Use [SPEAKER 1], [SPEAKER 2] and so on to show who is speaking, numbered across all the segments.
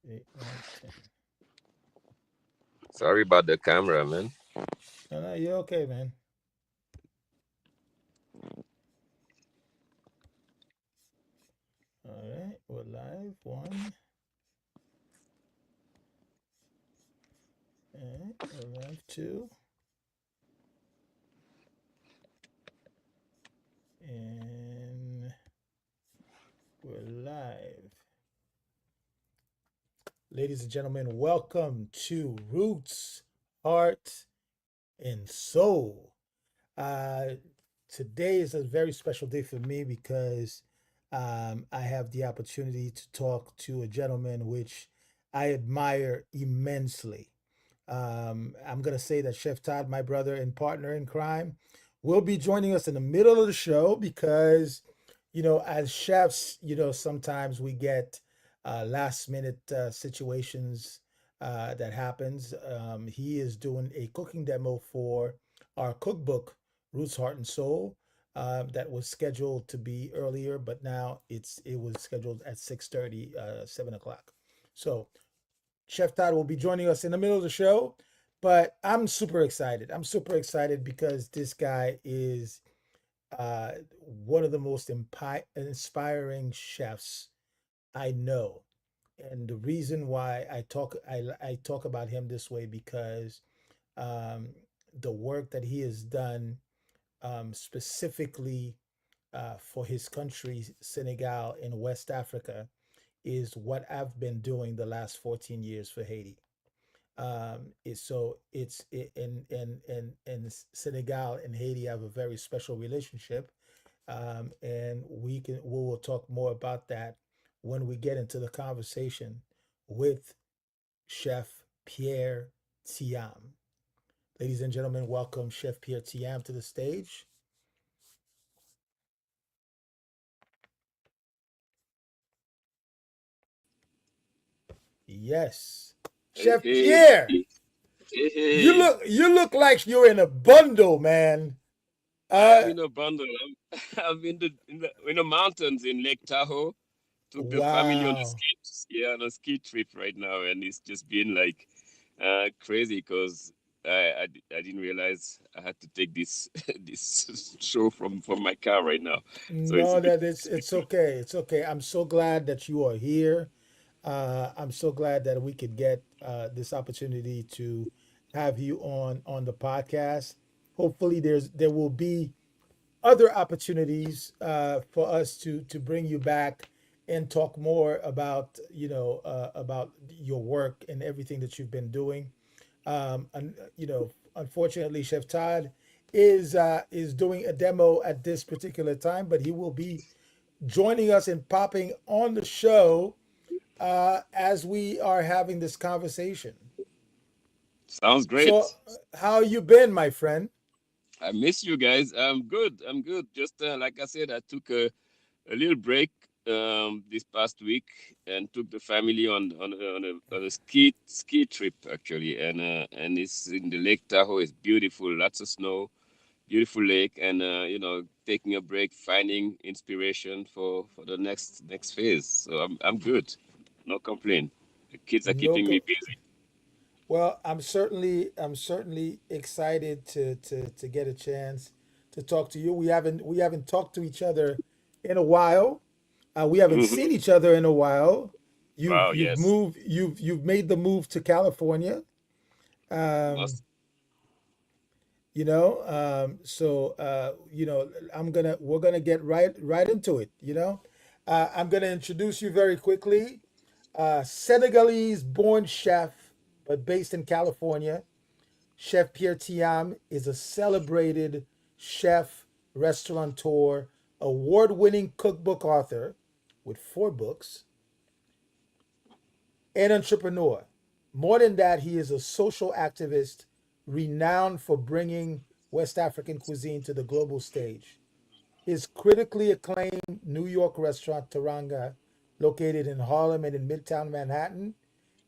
[SPEAKER 1] 8, 9, 10.
[SPEAKER 2] Sorry about the camera, man.
[SPEAKER 1] No, no, you're okay, man. All right, we're live. One. All right, we're live. Two. And we're live. Ladies and gentlemen, welcome to Roots, Heart, and Soul. Uh, Today is a very special day for me because I have the opportunity to talk to a gentleman which I admire immensely. I'm going to say that Chef Todd, my brother and partner in crime, will be joining us in the middle of the show because, as chefs, sometimes we get last minute situations that happens. He is doing a cooking demo for our cookbook, Roots, Heart, and Soul. That was scheduled to be earlier, but now it was scheduled at 6:30, 7 o'clock. So Chef Todd will be joining us in the middle of the show, but I'm super excited. I'm super excited because this guy is uh, one of the most inspiring chefs I know. And the reason why I talk about him this way because um, the work that he has done specifically for his country, Senegal in West Africa, is what I've been doing the last 14 years for Haiti. So it's in Senegal and Haiti have a very special relationship, and we will talk more about that when we get into the conversation with Chef Pierre Thiam. Ladies and gentlemen, welcome Chef Pierre Thiam to the stage. Yes,
[SPEAKER 3] Hey,
[SPEAKER 1] Chef
[SPEAKER 3] hey,
[SPEAKER 1] Pierre,
[SPEAKER 3] hey,
[SPEAKER 1] you
[SPEAKER 3] hey.
[SPEAKER 1] look like you're in a bundle, man.
[SPEAKER 3] I am
[SPEAKER 1] Uh,
[SPEAKER 3] in a bundle. I'm in the mountains in Lake Tahoe. Took the family on a
[SPEAKER 1] wow.
[SPEAKER 3] on a ski trip right now, and it's just been like crazy because I didn't realize I had to take this this show from my car right now. So it's
[SPEAKER 1] No,
[SPEAKER 3] a bit
[SPEAKER 1] that it's okay. It's okay. I'm so glad that you are here. I'm so glad that we could get this opportunity to have you on the podcast. Hopefully, there will be other opportunities for us to bring you back and talk more about about your work and everything that you've been doing. And unfortunately, Chef Todd is doing a demo at this particular time, but he will be joining us and popping on the show as we are having this conversation.
[SPEAKER 3] sounds
[SPEAKER 1] So,
[SPEAKER 3] great.
[SPEAKER 1] how you been, my friend?
[SPEAKER 3] I miss you guys. I'm good. I'm good. Just like I said, I took a little break this past week and took the family on a ski trip actually, and it's in the Lake Tahoe. It's beautiful, lots of snow, beautiful lake, and taking a break, finding inspiration for the next phase. So I'm good, no complaint. The kids are
[SPEAKER 1] No,
[SPEAKER 3] keeping me busy.
[SPEAKER 1] well, I'm certainly excited to get a chance to talk to you. We haven't talked to each other in a while. We haven't seen
[SPEAKER 3] Hmm.
[SPEAKER 1] each other in a while. You've
[SPEAKER 3] Wow,
[SPEAKER 1] you've
[SPEAKER 3] yes,
[SPEAKER 1] moved. You've made the move to California. Um,
[SPEAKER 3] must.
[SPEAKER 1] we're gonna get right into it. I'm gonna introduce you very quickly. Senegalese born chef, but based in California. Chef Pierre Thiam is a celebrated chef, restaurateur, award winning cookbook author with 4 books, and entrepreneur. More than that, he is a social activist renowned for bringing West African cuisine to the global stage. His critically acclaimed New York restaurant, Taranga, located in Harlem and in Midtown Manhattan,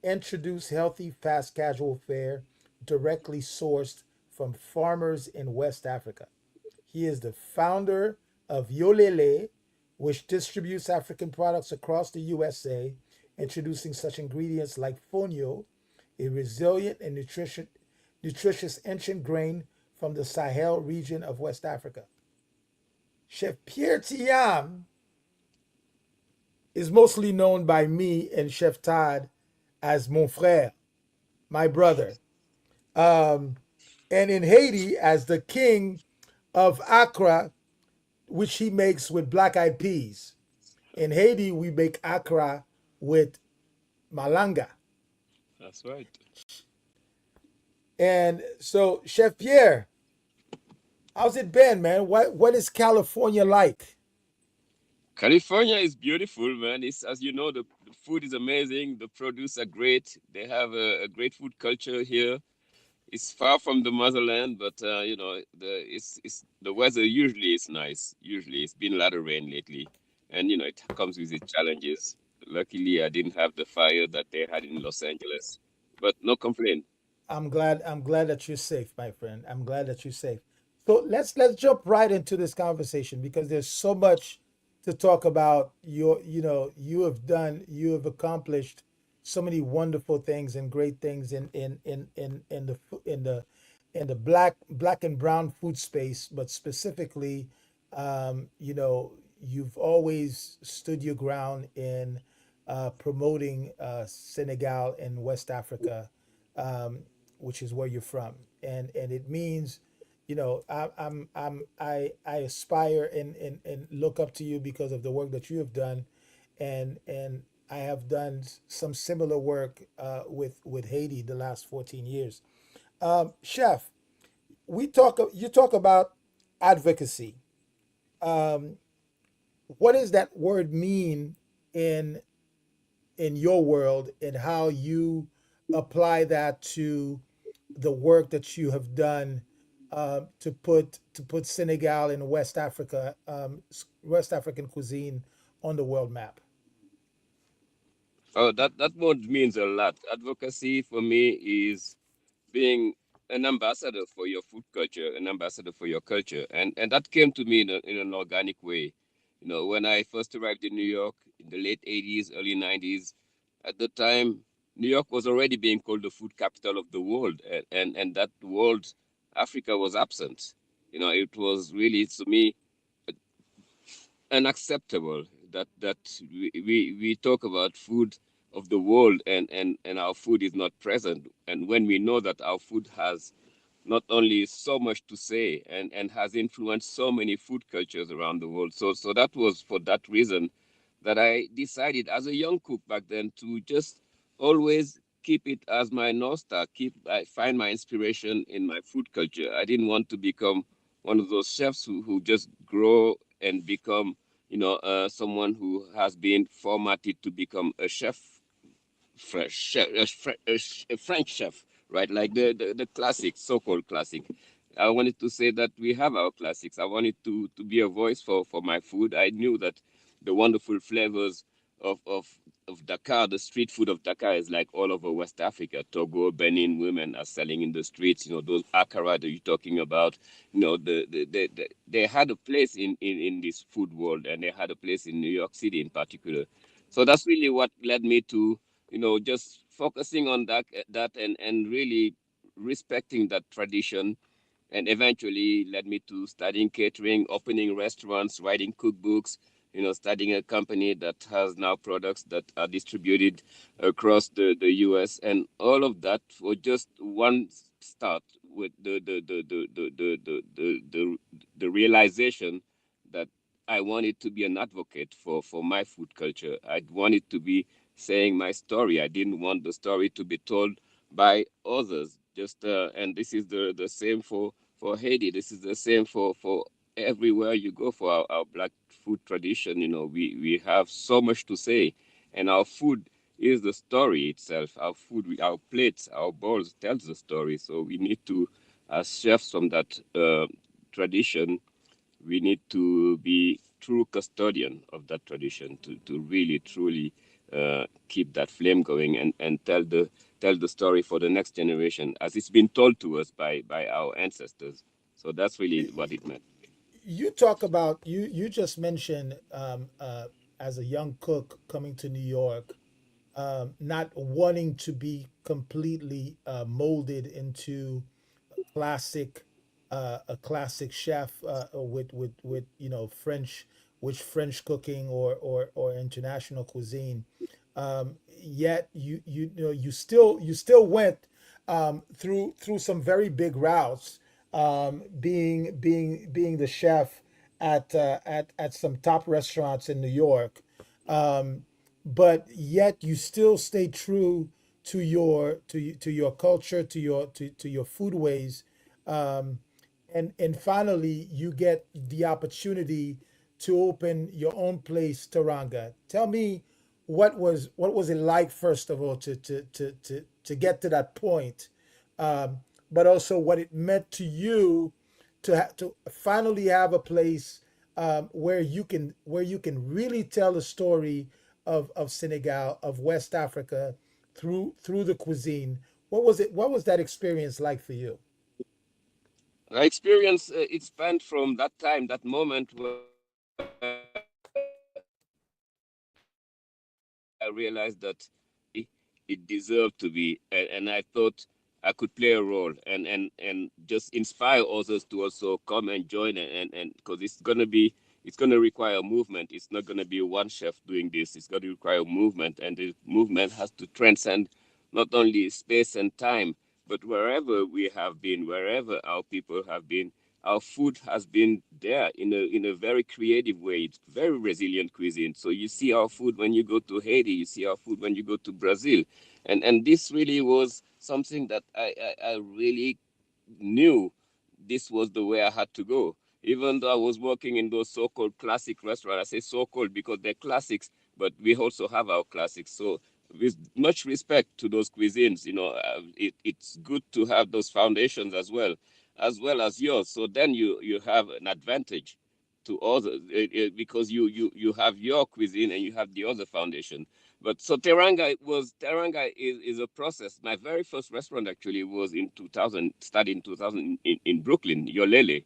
[SPEAKER 1] introduced healthy, fast casual fare directly sourced from farmers in West Africa. He is the founder of Yolele, which distributes African products across the USA introducing such ingredients like fonio, a resilient and nutritious ancient grain from the Sahel region of West Africa. Chef Pierre Thiam is mostly known by me and Chef Todd as mon frère, my brother. Um, and in Haiti as the king of Accra, which he makes with black eyed peas. In Haiti, we make Accra with malanga.
[SPEAKER 3] That's right.
[SPEAKER 1] And so, Chef Pierre, how's it been, man? What is California like?
[SPEAKER 3] California is beautiful, man. It's, as you know, the food is amazing. The produce are great. They have a great food culture here. It's far from the motherland, but it's the weather usually is nice. Usually, it's been a lot of rain lately, and it comes with its challenges. Luckily, I didn't have the fire that they had in Los Angeles, but no complaint.
[SPEAKER 1] I'm glad that you're safe, my friend. I'm glad that you're safe. So let's jump right into this conversation because there's so much to talk about. You have accomplished so many wonderful things and great things in the black and brown food space, but specifically, you've always stood your ground in promoting Senegal and West Africa, um, which is where you're from, and it means, I aspire and look up to you because of the work that you have done, and I have done some similar work with Haiti the last 14 years. Chef, you talk about advocacy. Um, what does that word mean in your world, and how you apply that to the work that you have done to put Senegal and West African cuisine on the world map?
[SPEAKER 3] Oh, that word means a lot. Advocacy for me is being an ambassador for your food culture, an ambassador for your culture, and that came to me in an organic way. When I first arrived in New York in the late '80s, early '90s, at the time, New York was already being called the food capital of the world, and that world, Africa was absent. It was really to me unacceptable that we talk about food of the world, and our food is not present, and when we know that our food has not only so much to say, and has influenced so many food cultures around the world. So that was for that reason that I decided as a young cook back then to just always keep it as my North Star. I find my inspiration in my food culture. I didn't want to become one of those chefs who just grow and become, someone who has been formatted to become a chef, fresh chef, a French chef, right? Like the classic, so-called classic. I wanted to say that we have our classics. I wanted to be a voice for my food. I knew that the wonderful flavors of, of of Dakar, the street food of Dakar is like all over West Africa. Togo, Benin women are selling in the streets. Those akara that you're talking about. They had a place in this food world, and they had a place in New York City in particular. So that's really what led me to just focusing on that and really respecting that tradition, and eventually led me to studying catering, opening restaurants, writing cookbooks, starting a company that has now products that are distributed across the US, and all of that for just one start with the realization that I wanted to be an advocate for my food culture. I wanted to be saying my story. I didn't want the story to be told by others. Just and this is the same for Haiti. This is the same for everywhere you go for our black food tradition. We have so much to say, and our food is the story itself. Our food, our plates, our bowls tells the story. So we need to, as chefs from that tradition, we need to be true custodian of that tradition to really truly keep that flame going, and tell the story for the next generation as it's been told to us by our ancestors. So that's really what it meant.
[SPEAKER 1] You talk about you just mentioned as a young cook coming to New York, not wanting to be completely molded into classic a classic chef with French with French cooking or international cuisine. Yet you know you still went through some very big routes, being the chef at some top restaurants in New York, um, but yet you still stay true to your culture, to your food ways, um, and finally you get the opportunity to open your own place, Taranga. Tell me what was it like first of all to get to that point, um, but also what it meant to you to finally have a place where you can really tell the story of Senegal, of West Africa, through the cuisine. What was it? What was that experience like for you?
[SPEAKER 3] I experienced it spanned from that time, that moment where I realized that it deserved to be, and I thought I could play a role and just inspire others to also come and join and because it's gonna require movement. It's not gonna be one chef doing this. It's gonna require movement, and the movement has to transcend not only space and time, but wherever we have been, wherever our people have been, our food has been there in a very creative way. It's very resilient cuisine. So you see our food when you go to Haiti, you see our food when you go to Brazil, and this really was something that I really knew this was the way I had to go. Even though I was working in those so-called classic restaurants, I say so-called because they're classics, but we also have our classics. So with much respect to those cuisines, it's good to have those foundations as well as yours. So then you have an advantage to others because you have your cuisine and you have the other foundation. But so Teranga is a process. My very first restaurant actually was in 2000, started in 2000 in Brooklyn, Yolele.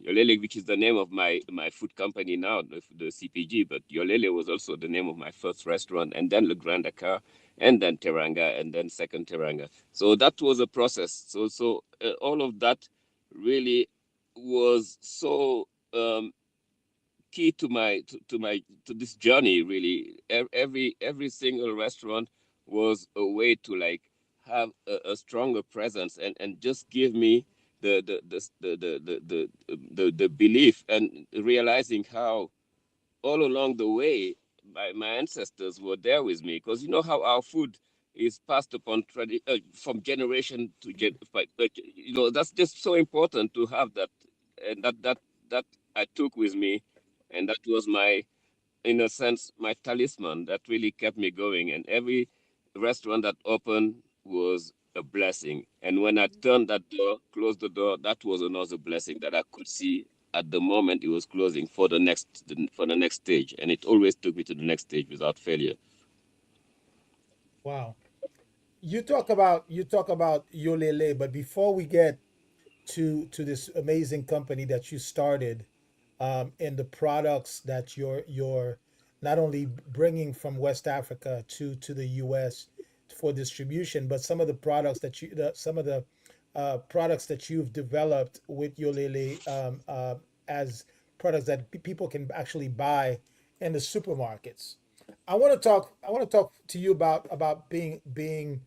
[SPEAKER 3] Yolele, which is the name of my food company now, the CPG, but Yolele was also the name of my first restaurant, and then Le Grand Dakar, and then Teranga, and then second Teranga. So that was a process. So all of that really was so key to this journey. Really, every single restaurant was a way to like have a stronger presence and just give me the belief and realizing how all along the way my ancestors were there with me, because you know how our food is passed upon from generation to but that's just so important to have that, and that I took with me, and that was my, in a sense, my talisman that really kept me going. And every restaurant that opened was a blessing. And when I turned that door, closed the door, that was another blessing that I could see at the moment it was closing for the next stage. And it always took me to the next stage without failure.
[SPEAKER 1] Wow. You talk about Yolele, but before we get to this amazing company that you started, and the products that you're not only bringing from West Africa to the U.S. for distribution, but some of the products that some of the products that you've developed with Yolele, as products that people can actually buy in the supermarkets. I want to talk to you about being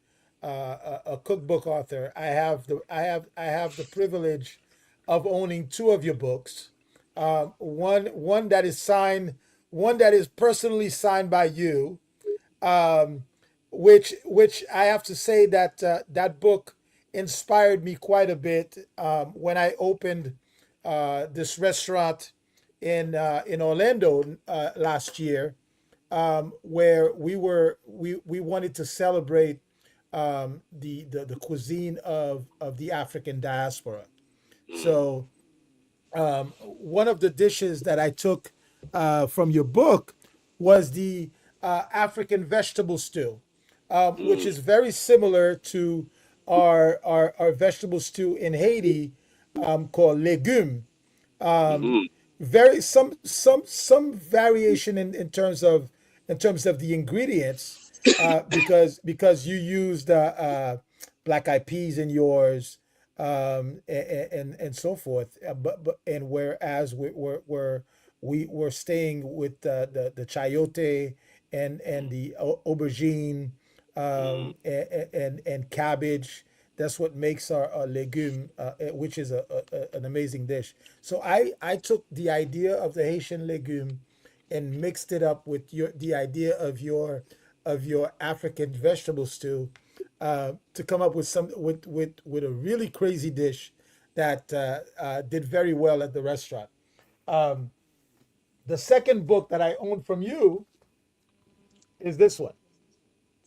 [SPEAKER 1] a cookbook author. I have the privilege of owning two of your books. One that is signed, one that is personally signed by you, um, which I have to say that that book inspired me quite a bit when I opened this restaurant in Orlando last year, where we wanted to celebrate the cuisine of the African diaspora.
[SPEAKER 3] Mm,
[SPEAKER 1] So one of the dishes that I took from your book was the African vegetable stew, which
[SPEAKER 3] mm,
[SPEAKER 1] is very similar to our vegetable stew in Haiti, called legumes. Um,
[SPEAKER 3] mm,
[SPEAKER 1] very some variation in terms of the ingredients, Because you used black eyed peas in yours, and so forth. But and whereas we were staying with the chayote and the aubergine,
[SPEAKER 3] Mm,
[SPEAKER 1] and cabbage. That's what makes our legume, which is an amazing dish. So I took the idea of the Haitian legume and mixed it up with the idea of your African vegetable stew, to come up with with a really crazy dish that did very well at the restaurant. Um, the second book that I own from you is this one.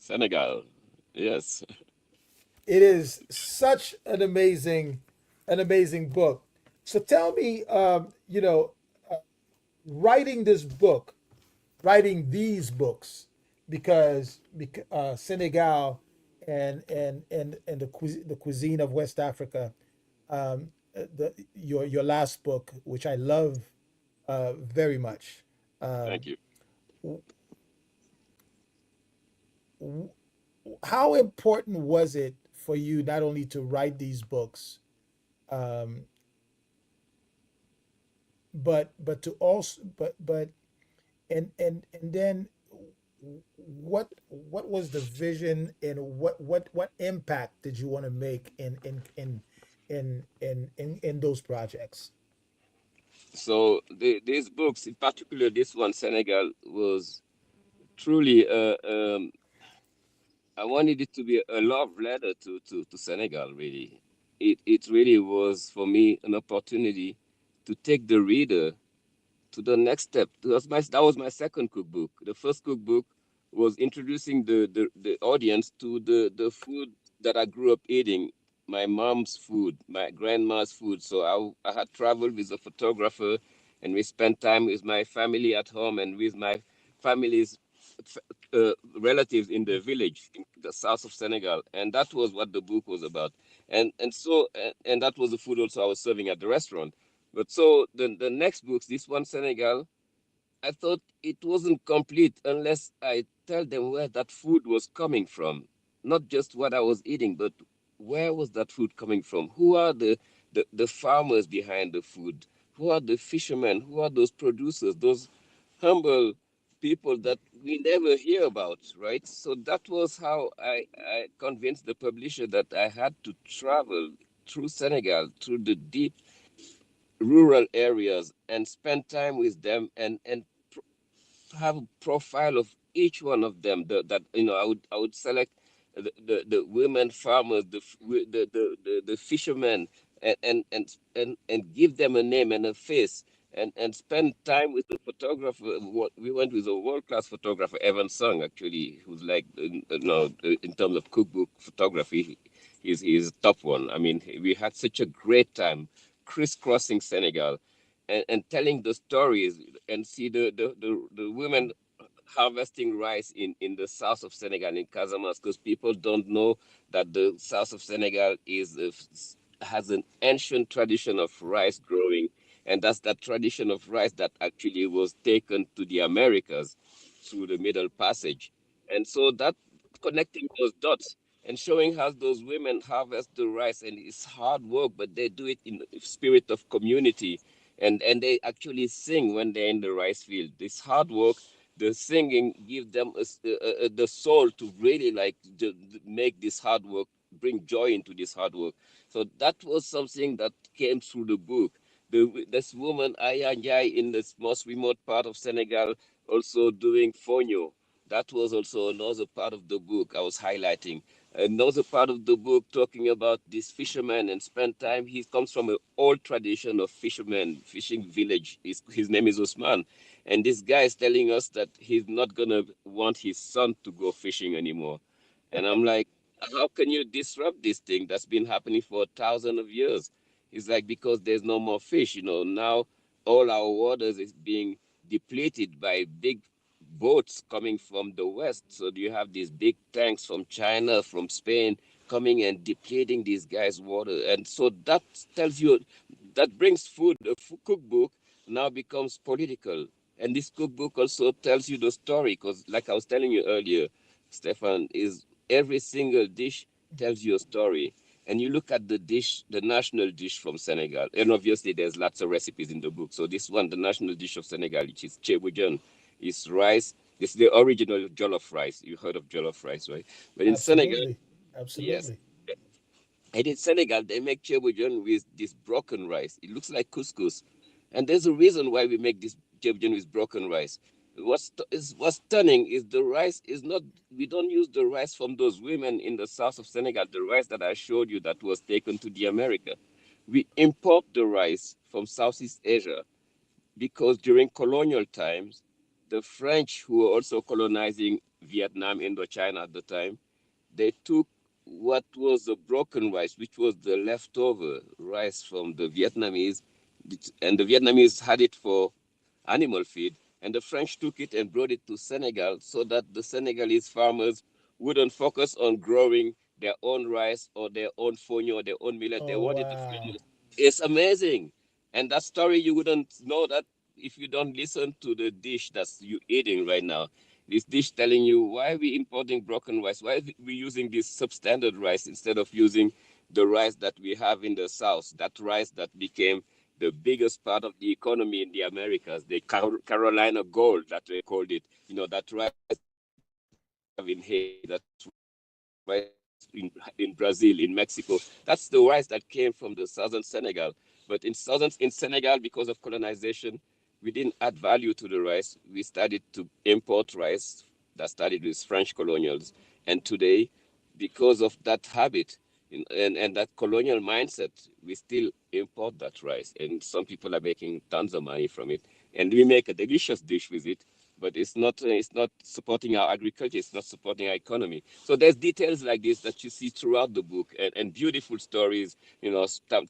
[SPEAKER 3] Senegal. Yes.
[SPEAKER 1] It is such an amazing book. So tell me, writing this book, writing these books, because Senegal and the cuisine of West Africa, your last book, which I love very much. Um,
[SPEAKER 3] Thank you.
[SPEAKER 1] w- how important was it for you not only to write these books, um, but to also but and then what was the vision, and what impact did you want to make in those projects?
[SPEAKER 3] So these books, in particular this one, Senegal, was truly I wanted it to be a love letter to Senegal, really. It really was for me an opportunity to take the reader to the next step. That was my second cookbook. The first cookbook was introducing the audience to the food that I grew up eating, my mom's food, my grandma's food. So I had traveled with a photographer, and we spent time with my family at home and with my family's relatives in the village in the south of Senegal, and that was what the book was about. And that was the food also I was serving at the restaurant. But so the next books, this one Senegal, I thought it wasn't complete unless I tell them where that food was coming from. Not just what I was eating, but where was that food coming from? Who are the farmers behind the food? Who are the fishermen? Who are those producers, those humble people that we never hear about, right? So that was how I convinced the publisher that I had to travel through Senegal, through the deep rural areas and spend time with them and have a profile of each one of them. That I would select the women farmers, the fishermen, and give them a name and a face, and spend time with the photographer. We went with a world class photographer, Evan Sung, actually, who's like in terms of cookbook photography, he's a top one. I mean, we had such a great time crisscrossing Senegal and telling the stories and see the women harvesting rice in the south of Senegal in Casamance, because people don't know that the south of Senegal has an ancient tradition of rice growing, and that's that tradition of rice that actually was taken to the Americas through the Middle Passage, and so that connecting those dots and showing how those women harvest the rice, and it's hard work, but they do it in the spirit of community, and they actually sing when they're in the rice field. This hard work, the singing, give them the soul to really like make this hard work, bring joy into this hard work. So that was something that came through the book. This woman Aya Njai in this most remote part of Senegal also doing fonio. That was also another part of the book I was highlighting. Another part of the book talking about this fisherman and spend time. He comes from an old tradition of fishermen, fishing village. His name is Usman. And this guy is telling us that he's not going to want his son to go fishing anymore. And I'm like, how can you disrupt this thing that's been happening for thousands of years? It's like, because there's no more fish. Now all our waters is being depleted by big boats coming from the west. So you have these big tanks from China, from Spain, coming and depleting these guys' water. And so that tells you, that brings food, cookbook now becomes political. And this cookbook also tells you the story, because like I was telling you earlier, Stefan, is every single dish tells you a story. And you look at the dish, the national dish from Senegal, and obviously there's lots of recipes in the book. So this one, the national dish of Senegal, which is chebujan, is rice. It's the original jollof rice. You heard of jollof rice, right? But in Senegal,
[SPEAKER 1] Absolutely.
[SPEAKER 3] yes.
[SPEAKER 1] Absolutely.
[SPEAKER 3] And in Senegal, they make chebujan with this broken rice. It looks like couscous. And there's a reason why we make this chebujan with broken rice. What's stunning is the rice is not, we don't use the rice from those women in the south of Senegal, the rice that I showed you that was taken to the America. We import the rice from Southeast Asia because during colonial times, the French, who were also colonizing Vietnam, Indochina at the time, they took what was the broken rice, which was the leftover rice from the Vietnamese, and the Vietnamese had it for animal feed, and the French took it and brought it to Senegal so that the Senegalese farmers wouldn't focus on growing their own rice or their own fonio or their own millet. They
[SPEAKER 1] Oh
[SPEAKER 3] wanted the
[SPEAKER 1] wow.
[SPEAKER 3] farmers. It's amazing. And that story, you wouldn't know that if you don't listen to the dish that's you eating right now. This dish telling you why we importing broken rice, why we using this substandard rice instead of using the rice that we have in the south, that rice that became the biggest part of the economy in the Americas, the Carolina gold that they called it. You know, that rice that we have in Haiti, that rice that we have in Brazil, in Mexico. That's the rice that came from the southern Senegal. But in Senegal, because of colonization, we didn't add value to the rice. We started to import rice that started with French colonials. And today, because of that habit and that colonial mindset, we still import that rice. And some people are making tons of money from it. And we make a delicious dish with it, but it's not supporting our agriculture, it's not supporting our economy. So there's details like this that you see throughout the book, and beautiful stories,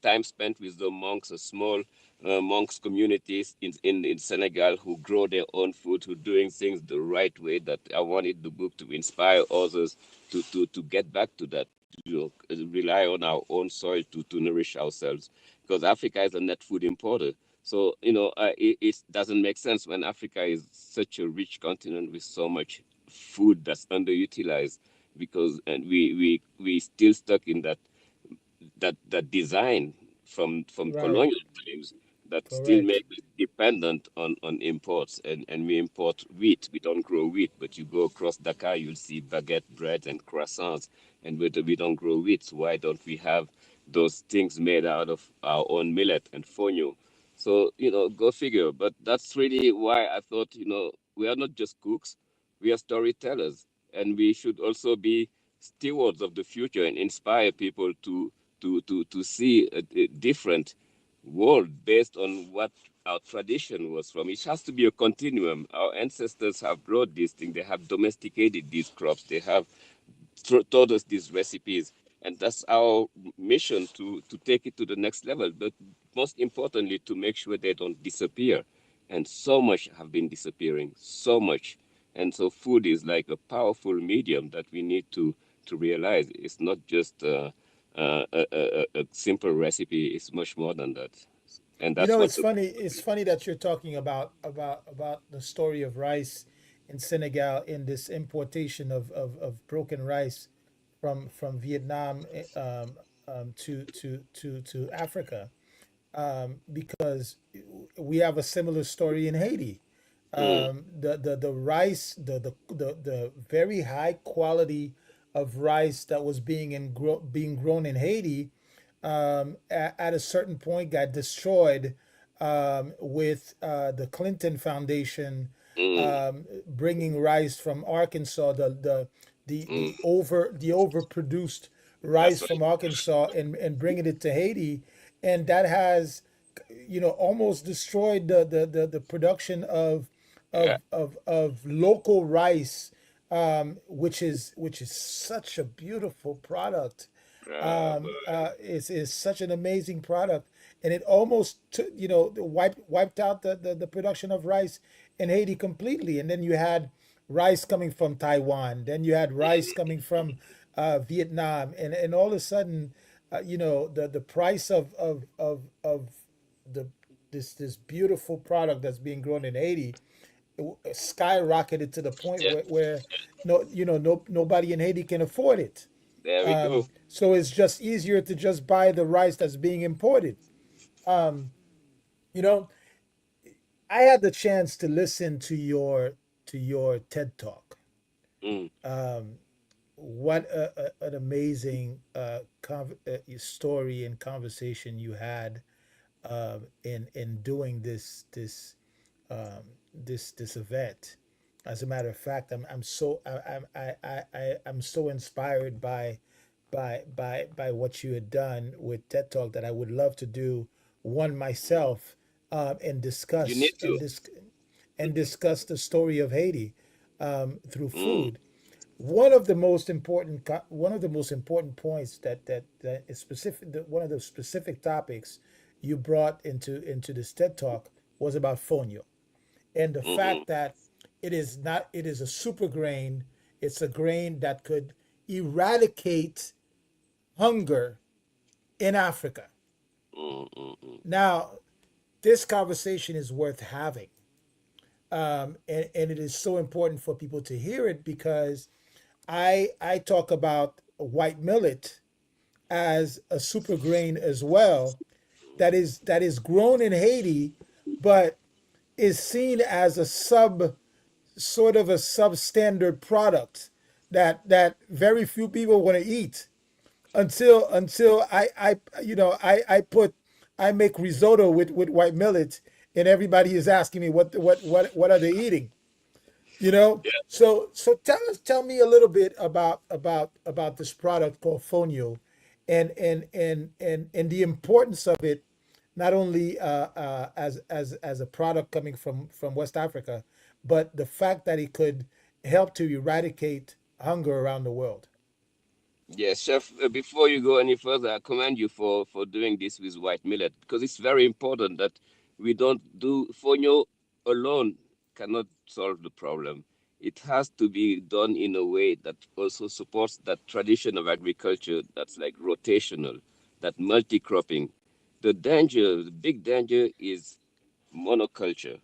[SPEAKER 3] time spent with the monks, a small monks communities in Senegal who grow their own food, who doing things the right way. That I wanted the book to inspire others to get back to that, rely on our own soil to nourish ourselves, because Africa is a net food importer. So, it doesn't make sense when Africa is such a rich continent with so much food that's underutilized, because and we still stuck in that design from
[SPEAKER 1] Right.
[SPEAKER 3] colonial times that still
[SPEAKER 1] Correct.
[SPEAKER 3] make us dependent on imports, and we import wheat. We don't grow wheat, but you go across Dakar, you'll see baguette bread and croissants, and we don't grow wheat. So why don't we have those things made out of our own millet and fonio? So, go figure. But that's really why I thought, we are not just cooks, we are storytellers, and we should also be stewards of the future and inspire people to see a different world based on what our tradition was from. It has to be a continuum. Our ancestors have brought these things, they have domesticated these crops, they have taught us these recipes, and that's our mission to take it to the next level. But most importantly, to make sure they don't disappear. And so much have been disappearing, so much. And so food is like a powerful medium that we need to realize. It's not just a simple recipe. It's much more than that. And
[SPEAKER 1] You
[SPEAKER 3] that's
[SPEAKER 1] know,
[SPEAKER 3] what
[SPEAKER 1] it's
[SPEAKER 3] the
[SPEAKER 1] funny. It's funny that you're talking about the story of rice in Senegal in this importation of broken rice from Vietnam to Africa, because we have a similar story in Haiti.
[SPEAKER 3] mm,
[SPEAKER 1] The rice, the very high quality of rice that was being grown in Haiti, at a certain point got destroyed, with the Clinton Foundation
[SPEAKER 3] mm,
[SPEAKER 1] bringing rice from Arkansas,
[SPEAKER 3] mm,
[SPEAKER 1] the overproduced
[SPEAKER 3] that's
[SPEAKER 1] rice
[SPEAKER 3] right.
[SPEAKER 1] from Arkansas, and bringing it to Haiti, and that has, almost destroyed the production
[SPEAKER 3] Yeah,
[SPEAKER 1] of local rice, which is such a beautiful product.
[SPEAKER 3] but,
[SPEAKER 1] Is such an amazing product, and it almost wiped out the production of rice in Haiti completely. And then you had rice coming from Taiwan, then you had rice coming from Vietnam, and all of a sudden, the price of the this beautiful product that's being grown in Haiti skyrocketed to the point
[SPEAKER 3] Yeah.
[SPEAKER 1] where no, no, nobody in Haiti can afford it.
[SPEAKER 3] There we go.
[SPEAKER 1] So it's just easier to just buy the rice that's being imported. Um, you know, I had the chance to listen to your TED talk.
[SPEAKER 3] Mm,
[SPEAKER 1] Um, what an amazing story and conversation you had in doing this event. As a matter of fact, I'm so inspired by what you had done with TED Talk that I would love to do one myself, and
[SPEAKER 3] you need to.
[SPEAKER 1] discuss the story of Haiti through
[SPEAKER 3] Mm,
[SPEAKER 1] food. One of the most important points that is specific, one of the specific topics you brought into this TED Talk was about fonio, and the
[SPEAKER 3] mm-hmm,
[SPEAKER 1] fact that it is a super grain. It's a grain that could eradicate hunger in Africa.
[SPEAKER 3] mm, mm, mm.
[SPEAKER 1] Now, this conversation is worth having, and it is so important for people to hear it because I talk about white millet as a super grain as well, that is grown in Haiti, but is seen as a sort of a substandard product that very few people want to eat until I make risotto with white millet, and everybody is asking me what are they eating,
[SPEAKER 3] Yeah.
[SPEAKER 1] so tell me a little bit about this product called fonio, and the importance of it, not only as a product coming from West Africa, but the fact that it could help to eradicate hunger around the world.
[SPEAKER 3] Yes, chef. Before you go any further, I commend you for doing this with white millet because it's very important that we don't do fonio alone cannot solve the problem. It has to be done in a way that also supports that tradition of agriculture that's like rotational, that multi-cropping. The big danger is monoculture.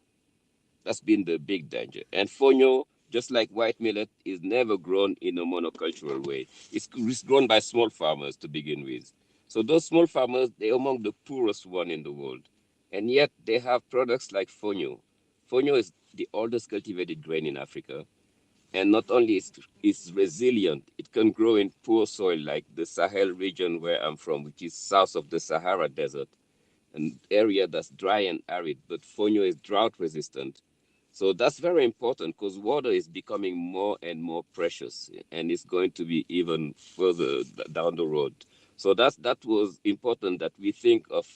[SPEAKER 3] That's been the big danger. And fonio, just like white millet, is never grown in a monocultural way. It's grown by small farmers to begin with. So those small farmers, they're among the poorest one in the world. And yet they have products like fonio. Fonio is the oldest cultivated grain in Africa. And not only is it's resilient, it can grow in poor soil like the Sahel region where I'm from, which is south of the Sahara Desert, an area that's dry and arid, but fonio is drought resistant. So that's very important because water is becoming more and more precious, and it's going to be even further down the road. So that was important that we think of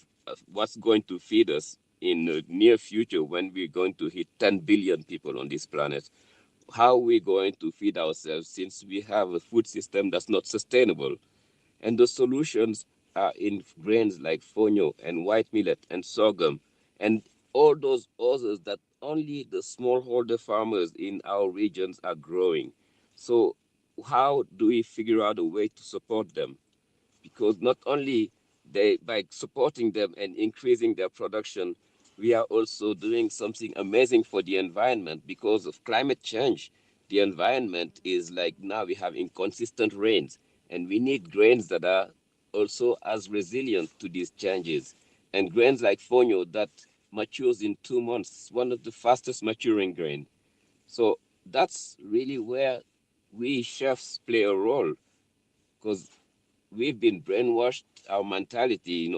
[SPEAKER 3] what's going to feed us in the near future when we're going to hit 10 billion people on this planet. How are we going to feed ourselves since we have a food system that's not sustainable? And the solutions are in grains like fonio and white millet and sorghum and all those others that only the smallholder farmers in our regions are growing. So how do we figure out a way to support them? Because not only they by supporting them and increasing their production, we are also doing something amazing for the environment because of climate change. The environment is like now we have inconsistent rains, and we need grains that are also as resilient to these changes. And grains like fonio that matures in 2 months, one of the fastest maturing grain. So that's really where we chefs play a role because we've been brainwashed. Our mentality,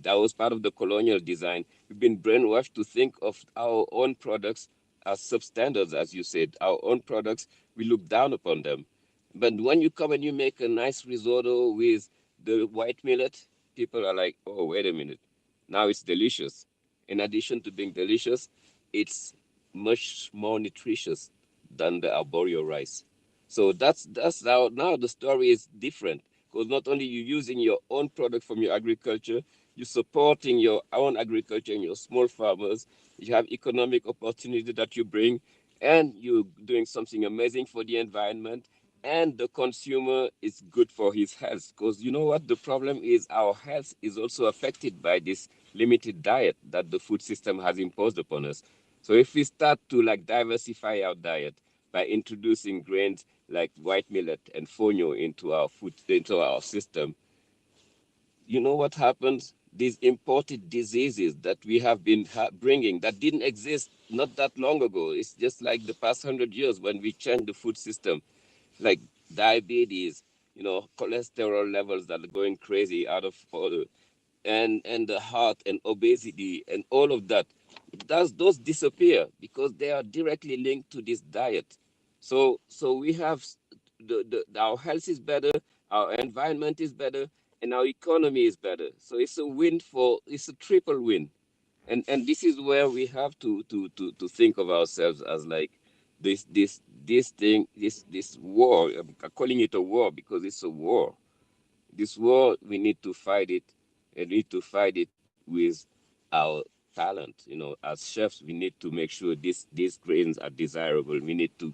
[SPEAKER 3] that was part of the colonial design. We've been brainwashed to think of our own products as substandards, as you said. Our own products, we look down upon them. But when you come and you make a nice risotto with the white millet, people are like, oh, wait a minute. Now it's delicious. In addition to being delicious, it's much more nutritious than the arboreal rice. So that's how now the story is different because not only you using your own product from your agriculture, you're supporting your own agriculture and your small farmers. You have economic opportunity that you bring, and you're doing something amazing for the environment. And the consumer is good for his health because you know what the problem is, our health is also affected by this limited diet that the food system has imposed upon us. So if we start to like diversify our diet by introducing grains like white millet and fonio into our food, into our system, you know what happens? These imported diseases that we have been bringing that didn't exist not that long ago. It's just like the past 100 years when we changed the food system, like diabetes, cholesterol levels that are going crazy out of order, and the heart and obesity and all of that. Does those disappear because they are directly linked to this diet? So we have our health is better, our environment is better, and our economy is better. So it's a triple win. And this is where we have to think of ourselves as like this thing, this war. I'm calling it a war because it's a war. This war, we need to fight it, and we need to fight it with our talent. As chefs, we need to make sure these grains are desirable. We need to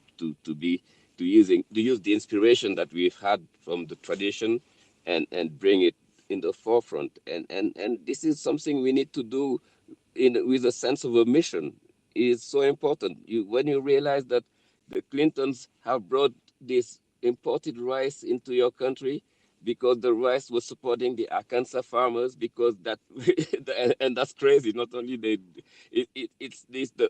[SPEAKER 3] use the inspiration that we've had from the tradition, and bring it in the forefront. And this is something we need to do with a sense of a mission. Is so important. When you realize that the Clintons have brought this imported rice into your country because the rice was supporting the Arkansas farmers, because that and that's crazy. Not only it's this the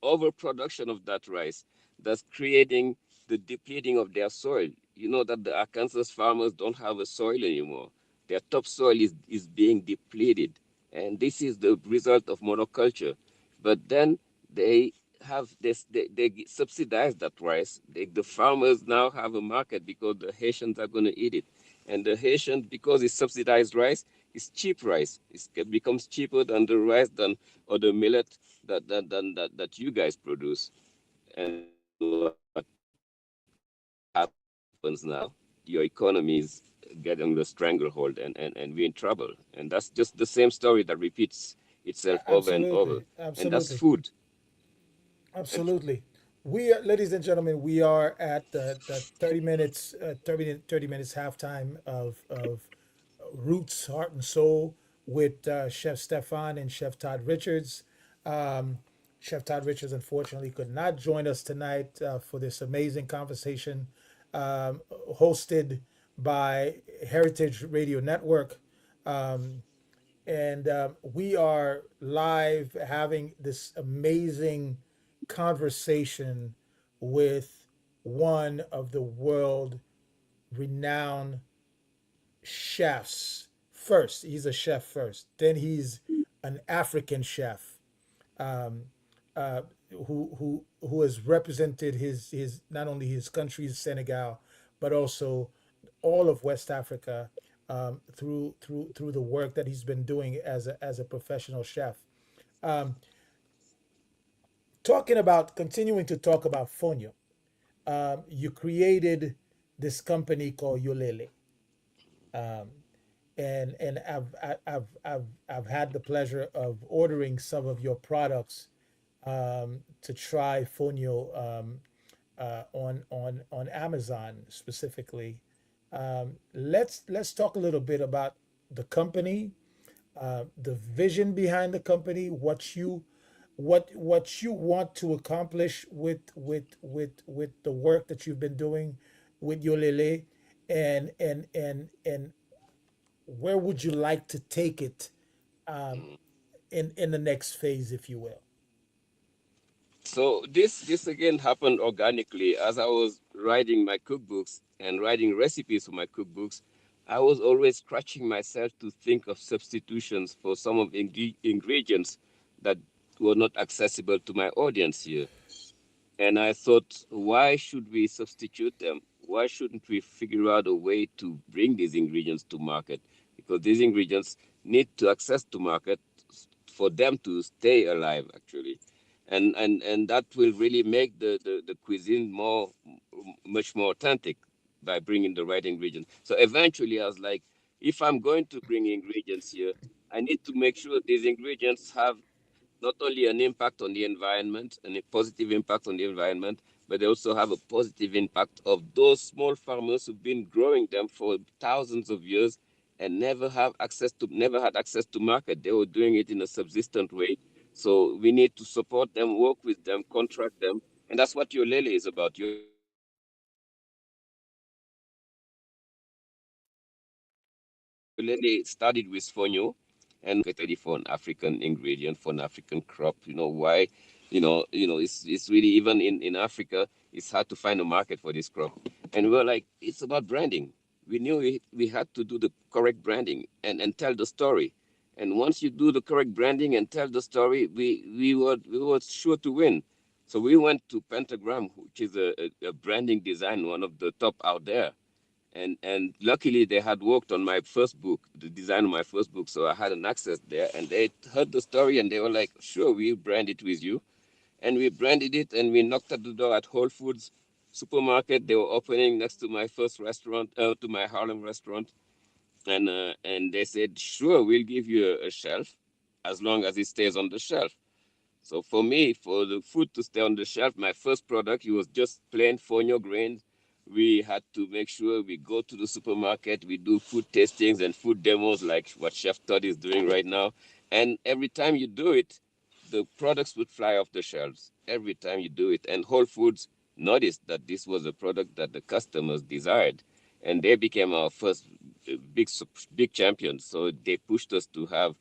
[SPEAKER 3] overproduction of that rice that's creating the depleting of their soil. You know that the Arkansas farmers don't have a soil anymore. Their topsoil is being depleted, and this is the result of monoculture. But then they have this, they subsidize that rice. The farmers now have a market because the Haitians are going to eat it. And the Haitian, because it's subsidized rice, it's cheap rice. It becomes cheaper than the rice than or the millet that you guys produce. And what happens now? Your economy is getting the stranglehold, and we're in trouble. And that's just the same story that repeats itself over and over.
[SPEAKER 1] Absolutely,
[SPEAKER 3] And that's
[SPEAKER 1] absolutely,
[SPEAKER 3] food. And
[SPEAKER 1] absolutely. We are, ladies and gentlemen, we are at the 30 minutes, 30 minutes halftime of Roots, Heart and Soul with Chef Stephan and Chef Todd Richards. Um, Chef Todd Richards unfortunately could not join us tonight for this amazing conversation um, hosted by Heritage Radio Network. Um, and we are live having this amazing conversation with one of the world renowned chefs. First he's a chef first, then he's an African chef, um, uh, who has represented his not only his country Senegal, but also all of West Africa, through the work that he's been doing as a professional chef. Um, Talking about continuing to talk about fonio, you created this company called Yolele, um, and I've had the pleasure of ordering some of your products to try fonio on Amazon specifically. Let's talk a little bit about the company, the vision behind the company, what you want to accomplish with the work that you've been doing with Yolele, and where would you like to take it um, in the next phase, if you will.
[SPEAKER 3] so this again happened organically as I was writing my cookbooks and writing recipes for my cookbooks. I was always scratching myself to think of substitutions for some of the ingredients that were not accessible to my audience here. And I thought, why should we substitute them? Why shouldn't we figure out a way to bring these ingredients to market? Because these ingredients need to access to market for them to stay alive, actually. And that will really make the cuisine much more authentic by bringing the right ingredients. So eventually, I was like, if I'm going to bring ingredients here, I need to make sure these ingredients have not only an impact on the environment and a positive impact on the environment, but they also have a positive impact of those small farmers who've been growing them for thousands of years and never had access to market. They were doing it in a subsistent way. So we need to support them, work with them, contract them, and that's what your Lele is about. Your Lele started with Fonyo, and and now we are marketed ready for an African ingredient, for an African crop. You know why? It's really, even in Africa, it's hard to find a market for this crop. And we're like, it's about branding. We knew we had to do the correct branding and tell the story. And once you do the correct branding and tell the story, we were sure to win. So we went to Pentagram, which is a branding design, one of the top out there, and luckily they had worked on my first book, the design of my first book, so I had an access there, and they heard the story and they were like, sure, we'll brand it with you. And we branded it, and we knocked at the door at Whole Foods supermarket. They were opening next to my first restaurant, to my Harlem restaurant. And they said, sure, we'll give you a shelf as long as it stays on the shelf. So for me, for the food to stay on the shelf, my first product, it was just plain fonio grains. We had to make sure we go to the supermarket, we do food tastings and food demos like what Chef Todd is doing right now. And every time you do it, the products would fly off the shelves every time you do it. And Whole Foods noticed that this was a product that the customers desired. And they became our first big champions. So they pushed us to have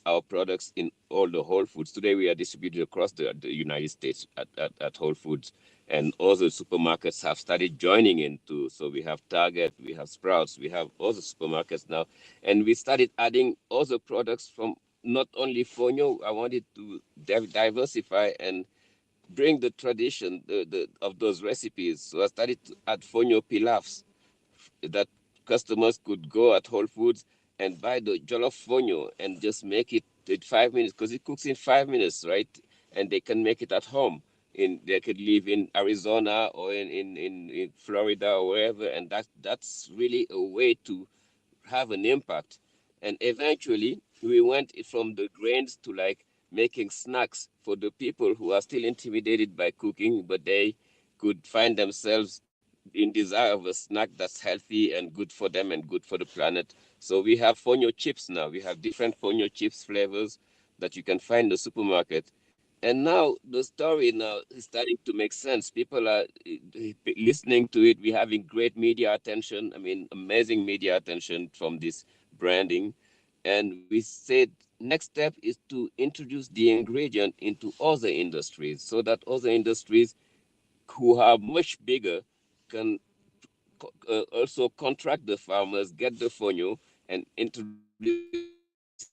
[SPEAKER 3] our products in all the Whole Foods. Today we are distributed across the United States at Whole Foods. And all the supermarkets have started joining in too. So we have Target, we have Sprouts, we have all the supermarkets now. And we started adding other products from not only Fonio. I wanted to diversify and bring the tradition of those recipes. So I started to add Fonio pilafs that customers could go at Whole Foods and buy the jollof fonio and just make it in 5 minutes, because it cooks in 5 minutes, right? And they can make it at home. They could live in Arizona or in Florida or wherever, and that's really a way to have an impact. And eventually, we went from the grains to like making snacks for the people who are still intimidated by cooking, but they could find themselves in desire of a snack that's healthy and good for them and good for the planet. So we have fonio chips now. We have different fonio chips flavors that you can find in the supermarket. And now the story now is starting to make sense. People are listening to it. We're having great media attention. I mean, amazing media attention from this branding. And we said next step is to introduce the ingredient into other industries so that other industries who are much bigger can also contract the farmers, get the fonio, and introduce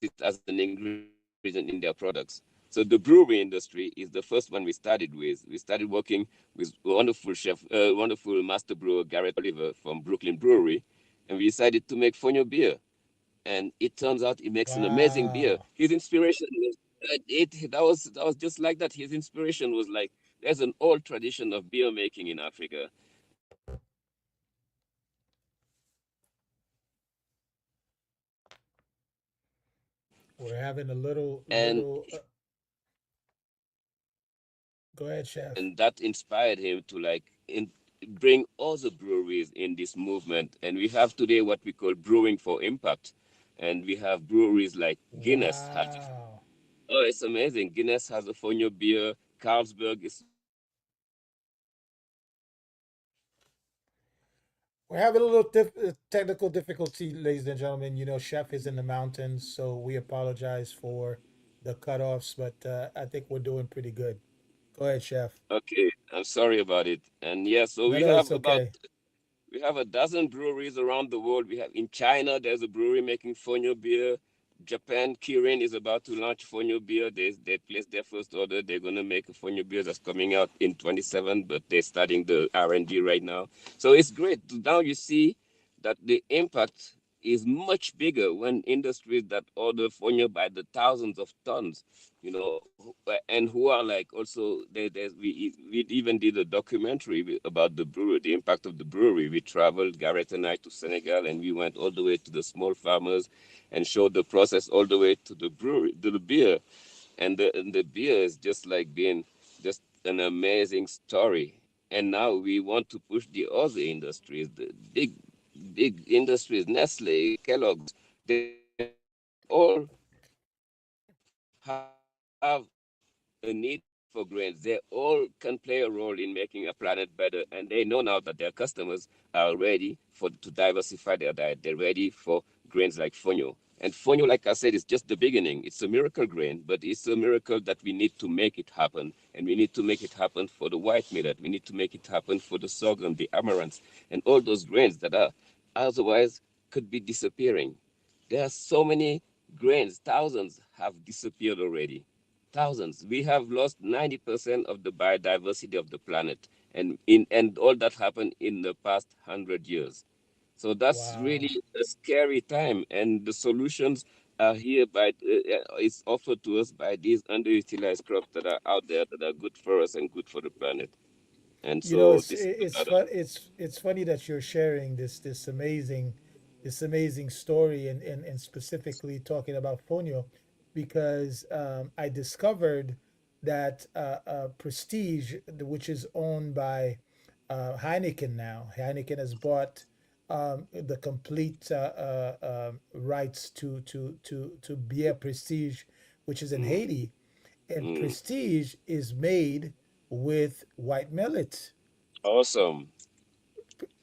[SPEAKER 3] it as an ingredient in their products. So the brewery industry is the first one we started with. We started working with wonderful master brewer Garrett Oliver from Brooklyn Brewery, and we decided to make fonio beer. And it turns out he makes an amazing beer.
[SPEAKER 1] Wow.
[SPEAKER 3] His inspiration was that was just like that. His inspiration was like, there's an old tradition of beer making in Africa, and we need to support it. So we started
[SPEAKER 1] We're having a little,
[SPEAKER 3] and
[SPEAKER 1] go ahead, chef.
[SPEAKER 3] and that inspired him to bring other breweries in this movement. And we have today what we call brewing for impact, and we have breweries like Guinness has.
[SPEAKER 1] Wow.
[SPEAKER 3] Oh, it's amazing. Guinness has a fonio beer. Carlsberg is making
[SPEAKER 1] We're having a little technical difficulty, ladies and gentlemen. You know, chef is in the mountains, so we apologize for the cutoffs, but I think we're doing pretty good. Go ahead, chef.
[SPEAKER 3] okay. I'm sorry about it. And yeah, so
[SPEAKER 1] No,
[SPEAKER 3] we
[SPEAKER 1] no, it's
[SPEAKER 3] have about
[SPEAKER 1] okay.
[SPEAKER 3] we have a dozen breweries around the world. We have in China, there's a brewery making fonio beer. Japan, Kirin is about to launch fonio beer. They placed their first order. They're gonna make a fonio beer that's coming out in 27, but they're starting the R&D right now. So it's great. Now you see that the impact is much bigger when industries that order fonio by the thousands of tons, and who are like also we even did a documentary about the brewery, the impact of the brewery. We traveled, Garrett and I, to Senegal, and we went all the way to the small farmers and showed the process all the way to the brewery, to the beer. And the beer is just like being just an amazing story. And now we want to push the other industries, the big industries, Nestle, Kellogg's. They all have a fonio beer a need for grains. They all can play a role in making a planet better, and they know now that their customers are ready for to diversify their diet. They're ready for grains like fonio. And fonio, like I said, is just the beginning. It's a miracle grain, but it's a miracle that we need to make it happen. And we need to make it happen for the white millet. We need to make it happen for the sorghum, the amaranth, and all those grains that are otherwise could be disappearing. There are so many grains, thousands have disappeared already. Thousands. We have lost 90% of the biodiversity of the planet, and all that happened in the past 100 years. So that's
[SPEAKER 1] Wow.
[SPEAKER 3] really a scary time, and the solutions are here it's offered to us by these underutilized crops that are out there that are good for us and good for the planet. And
[SPEAKER 1] You know,
[SPEAKER 3] so this is another.
[SPEAKER 1] it's funny that you're sharing this amazing story and specifically talking about Fonio because I discovered that Prestige, which is owned by Heineken now, Heineken has bought the complete rights to Beer Prestige, which is in
[SPEAKER 3] Mm,
[SPEAKER 1] Haiti, and
[SPEAKER 3] mm,
[SPEAKER 1] Prestige is made with white millet.
[SPEAKER 3] awesome.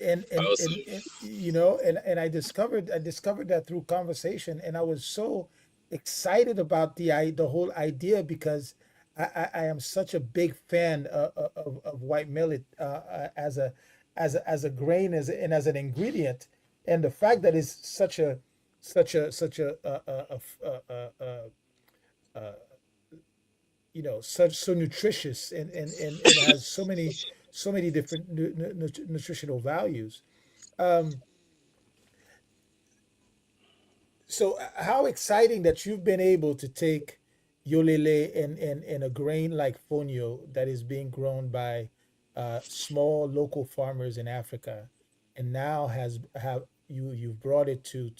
[SPEAKER 1] And
[SPEAKER 3] Awesome.
[SPEAKER 1] you know, and I discovered that through conversation, and I was so excited about the whole idea because I am such a big fan of white millet as a grain and as an ingredient, and the fact that it's such a you know, such so nutritious and has so many different nutritional values. Um, so how exciting that you've been able to take yolele and a grain like fonio that is being grown by small local farmers in Africa, and now has have you've brought it to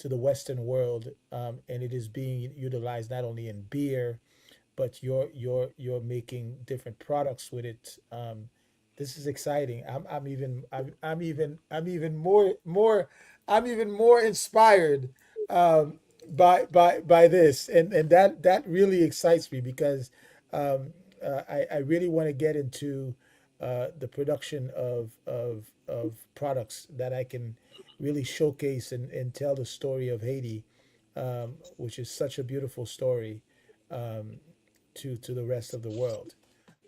[SPEAKER 1] the Western world, and it is being utilized not only in beer, but you're making different products with it. This is exciting. I'm even more inspired um, by this, and that really excites me because I really want to get into the production of products that I can really showcase and tell the story of Haiti, which is such a beautiful story. Um, to the rest of the world.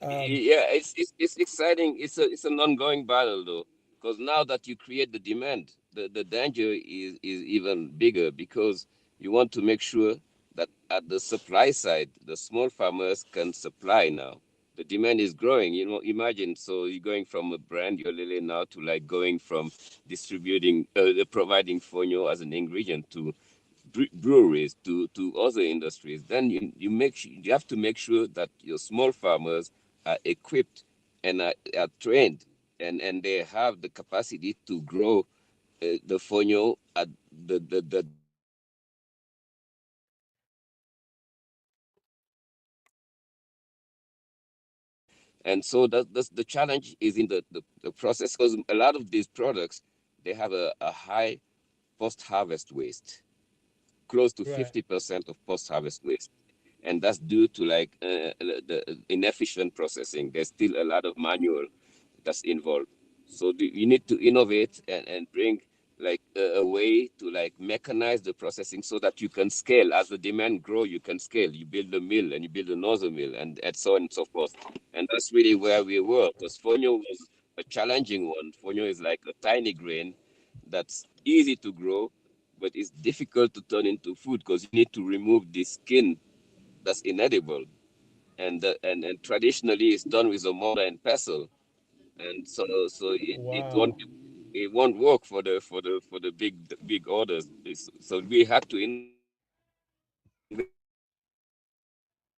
[SPEAKER 1] Um,
[SPEAKER 3] Yeah, it's exciting. It's an ongoing battle though, because now that you create the demand, the danger is even bigger because you want to make sure that at the supply side, the small farmers can supply now. The demand is growing. You know, imagine so you're going from a brand your lily now to like going from distributing, providing fonio as an ingredient to breweries to other industries, then you have to make sure that your small farmers are equipped and are trained and they have the capacity to grow the fonio at the demand that the market needs. And so that's the challenge is in the process because a lot of these products they have a high post-harvest waste, close to
[SPEAKER 1] right.
[SPEAKER 3] 50% of post-harvest waste. And that's due to like the inefficient processing. There's still a lot of manual that's involved. So you need to innovate and bring like a way to like mechanize the processing so that you can scale as the demand grow. You can scale. You build a mill and you build another mill and so on and so forth. And that's really where we were because fonio was a challenging one. Fonio is like a tiny grain that's easy to grow, but it's difficult to turn into food because you need to remove the skin that's inedible, and traditionally it's done with a mortar and pestle, and so
[SPEAKER 1] Wow.
[SPEAKER 3] it won't work for the big orders. So we had to innovate and bring a mill for specifically these grains, and for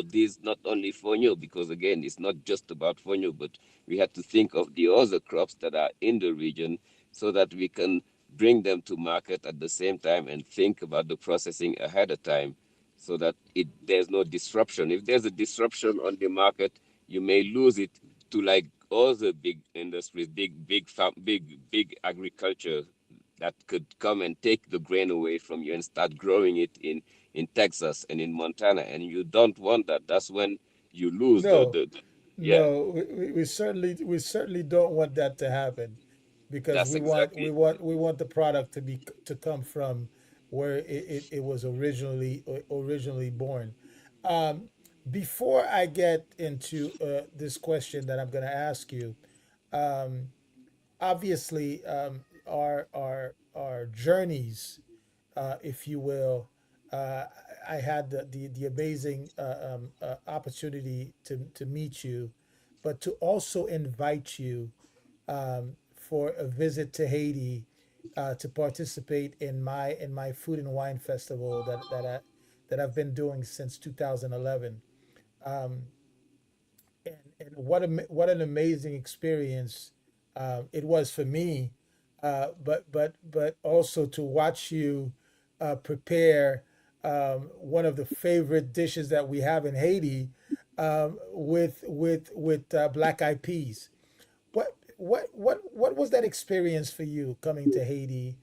[SPEAKER 3] these not only fonio because again it's not just about fonio, but we had to think of the other crops that are in the region so that we can bring them to market at the same time and think about the processing ahead of time so that there's no disruption. If there's a disruption on the market, you may lose it to like all the big industries, big agriculture that could come and take the grain away from you and start growing it in Texas and in Montana, and you don't want that. That's when you lose
[SPEAKER 1] No,
[SPEAKER 3] yeah.
[SPEAKER 1] no, we certainly don't want that to happen because
[SPEAKER 3] That's exactly.
[SPEAKER 1] we want the product to be to come from where it was originally born. Um, Before I get into this question that I'm going to ask you, um, obviously our journeys, if you will. Uh, I had the amazing opportunity to meet you, but to also invite you for a visit to Haiti to participate in my food and wine festival that I've been doing since 2011. Um, and what an amazing experience it was for me, but also to watch you prepare one of the favorite dishes that we have in Haiti with black eyed peas. What was that experience for you coming to Haiti,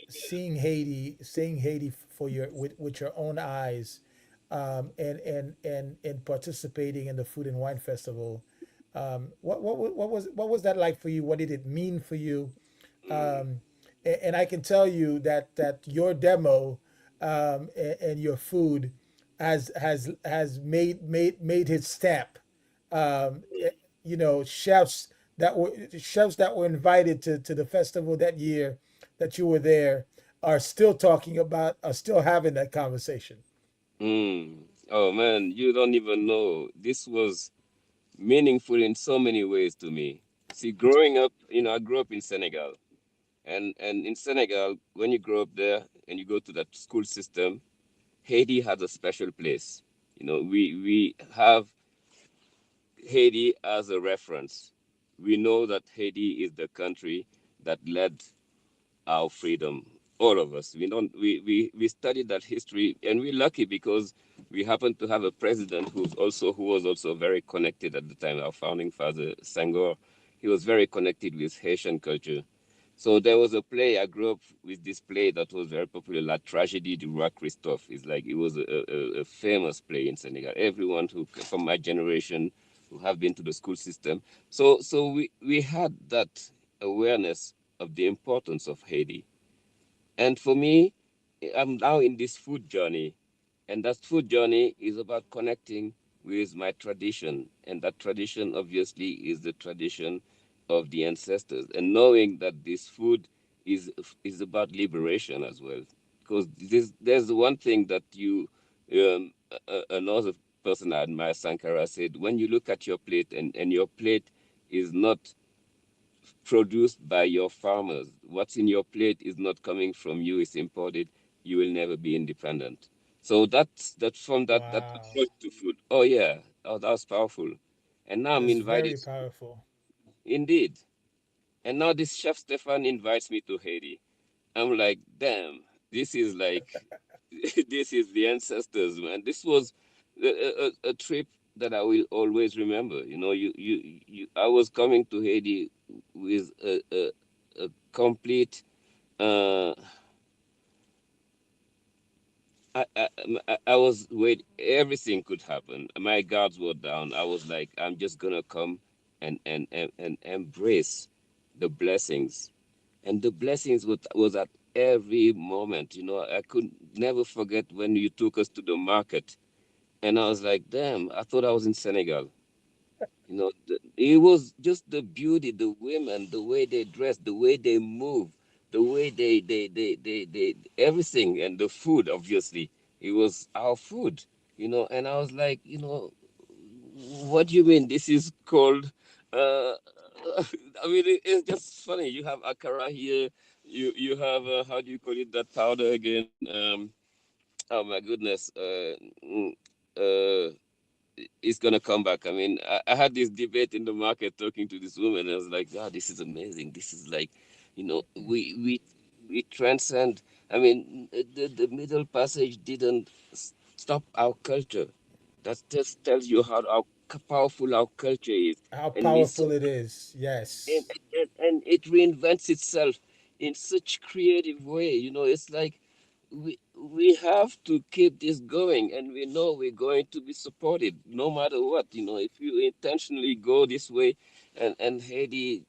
[SPEAKER 1] seeing Haiti for your with your own eyes, and participating in the Food and Wine Festival? What was that like for you? What did it mean for you?
[SPEAKER 3] Mm,
[SPEAKER 1] And I can tell you that your demo and your food has made his stamp. Um, eh, you know, chefs that were invited to the festival that year that you were there are still having that conversation.
[SPEAKER 3] mm. Oh man, you don't even know. This was meaningful in so many ways to me. See, growing up, I grew up in Senegal. And in Senegal, when you grow up there and you go to that school system, Haiti has a special place. We have Haiti as a reference. We know that Haiti is the country that led our freedom. All of us. We don't we studied that history, and we're lucky because we happen to have a president who was also very connected at the time. Our founding father Senghor, he was very connected with Haitian culture. So there was a play. I grew up with this play that was very popular, La Tragédie du Roi Christophe. It's like it was a famous play in Senegal. Everyone who from my generation who have been to the school system. So we had that awareness of the importance of Haiti. And for me, I'm now in this food journey, and that food journey is about connecting with my tradition. And that tradition, obviously, is the tradition of the ancestors. And knowing that this food is about liberation as well. Because there's one thing that another person I admire, Sankara, said, when you look at your plate and your plate is not produced by your farmers. What's in your plate is not coming from you, it's imported. You will never be independent. So that from that
[SPEAKER 1] Wow,
[SPEAKER 3] approach to food. Oh yeah, oh that was powerful. And now I'm
[SPEAKER 1] that's
[SPEAKER 3] invited.
[SPEAKER 1] very powerful.
[SPEAKER 3] Indeed. And now this chef Stefan invites me to Haiti. I'm like, damn, this is like this is the ancestors, man. This was a trip that I will always remember. I was coming to Haiti with a complete. Uh, I was wait. Everything could happen. My guards were down. I was like, I'm just gonna come and embrace the blessings, and the blessings was at every moment. I could never forget when you took us to the market. And I was like, damn, I thought I was in Senegal. It was just the beauty, the women, the way they dress, the way they move, the way everything, and the food, obviously. It was our food, and I was like, what do you mean this is called? Uh, I mean, it's just funny. You have akara here. You have, how do you call it, that powder again? Oh my goodness. Uh, it's gonna come back. I mean, I had this debate in the market talking to this woman. And I was like, "God, this is amazing. This is like, we transcend. I mean, the Middle Passage didn't stop our culture. That just tells you how powerful our culture is,
[SPEAKER 1] How
[SPEAKER 3] and we
[SPEAKER 1] powerful it is.
[SPEAKER 3] and,
[SPEAKER 1] Yes.
[SPEAKER 3] and it reinvents itself in such creative way. You know, it's like we have to keep this going, and we know we're going to be supported no matter what. You know, if you intentionally go this way, and Haiti,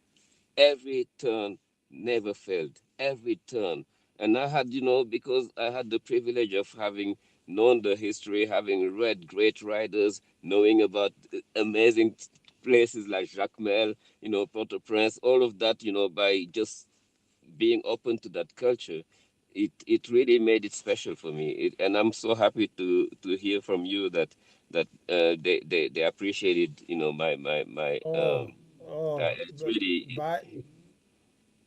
[SPEAKER 3] every turn never failed, every turn. And I had, you know, because I had the privilege of having known the history, having read great writers, knowing about amazing places like Jacmel, you know, Port-au-Prince, all of that, you know, by just being open to that culture, it really made it special for me. And I'm so happy to hear from you that they appreciated, you know, my
[SPEAKER 1] Oh, oh,
[SPEAKER 3] it's really
[SPEAKER 1] by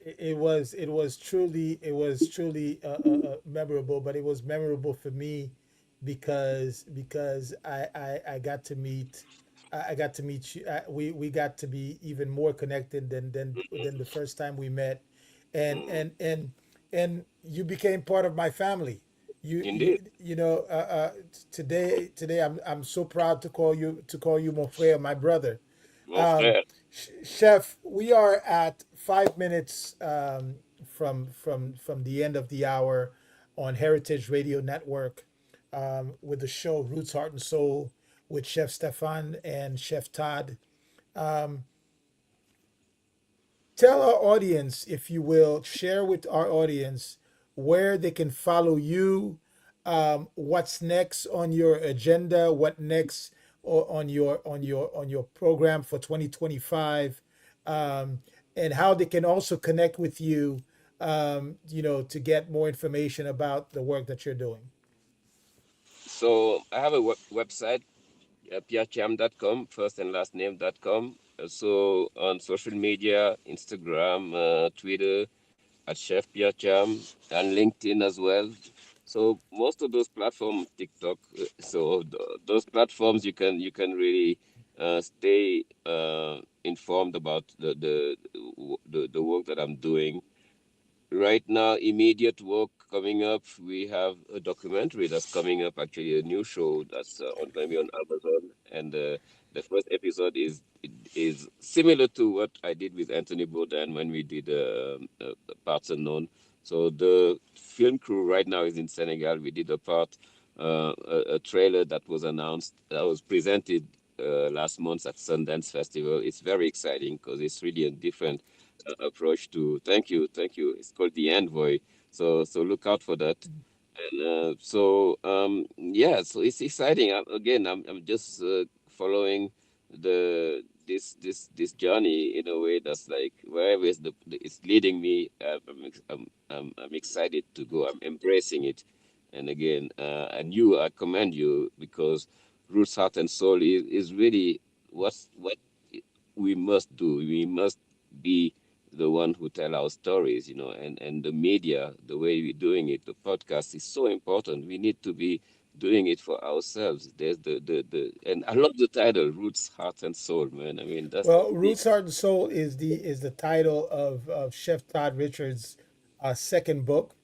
[SPEAKER 1] it was truly memorable, but it was memorable for me because I got to meet I got to meet you. We got to be even more connected than the first time we met, and
[SPEAKER 3] mm,
[SPEAKER 1] and and and you became part of my family.
[SPEAKER 3] indeed.
[SPEAKER 1] You know, today I'm so proud to call you mon frère, my brother.
[SPEAKER 3] Mon frère.
[SPEAKER 1] Chef, we are at 5 minutes from the end of the hour on Heritage Radio Network with the show Roots, Heart, and Soul with Chef Stephan and Chef Todd. Um, Tell our audience, if you will, share with our audience where they can follow you, what's next on your agenda, what next on your program for 2025, um, and how they can also connect with you, you know, to get more information about the work that you're doing.
[SPEAKER 3] So I have a website, piacham.com, first and last name.com. So on social media, Instagram, Twitter, at Chef Piacham, and LinkedIn as well. So most of those platforms, TikTok, so those platforms you can really stay informed about the work that I'm doing. Right now, immediate work coming up. We have a documentary that's coming up. Actually, a new show that's going to be on Amazon, and the first episode is similar to what I did with Anthony Bourdain when we did Parts Unknown. So the film crew right now is in Senegal. We did a part, a trailer that was announced, that was presented last month at Sundance Festival. It's very exciting because it's really a different approach to. Thank you, thank you. It's called the Envoy. So look out for that. And yeah, so it's exciting. Again, I'm just following this journey in a way that's like wherever it's leading me. I'm excited to go. I'm embracing it. And again, and you, I commend you because Roots, Heart, and Soul is really what we must do. We must be the one who tell our stories, you know, and the media, the way we're doing it, the podcast is so important. We need to be doing it for ourselves. There's and I love the title, Roots, Heart, and Soul, man. I mean, that's
[SPEAKER 1] Well,
[SPEAKER 3] the
[SPEAKER 1] Roots, Heart, and Soul is the title of Chef Todd Richards' second book.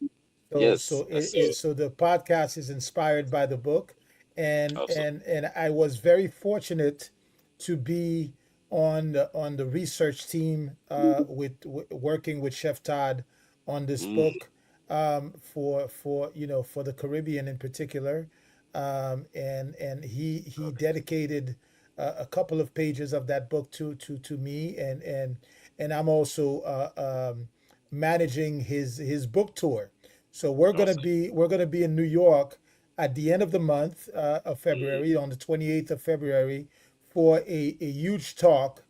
[SPEAKER 3] yes, I saw it.
[SPEAKER 1] So the podcast is inspired by the book,
[SPEAKER 3] Awesome.
[SPEAKER 1] and I was very fortunate to be on the research team working with Chef Todd on this
[SPEAKER 3] Mm,
[SPEAKER 1] book for you know for the Caribbean in particular, and he dedicated a couple of pages of that book to me, and I'm also managing his book tour. So
[SPEAKER 3] awesome.
[SPEAKER 1] we're gonna be in New York at the end of the month of
[SPEAKER 3] Mm.
[SPEAKER 1] February, on the 28th of February, for a huge talk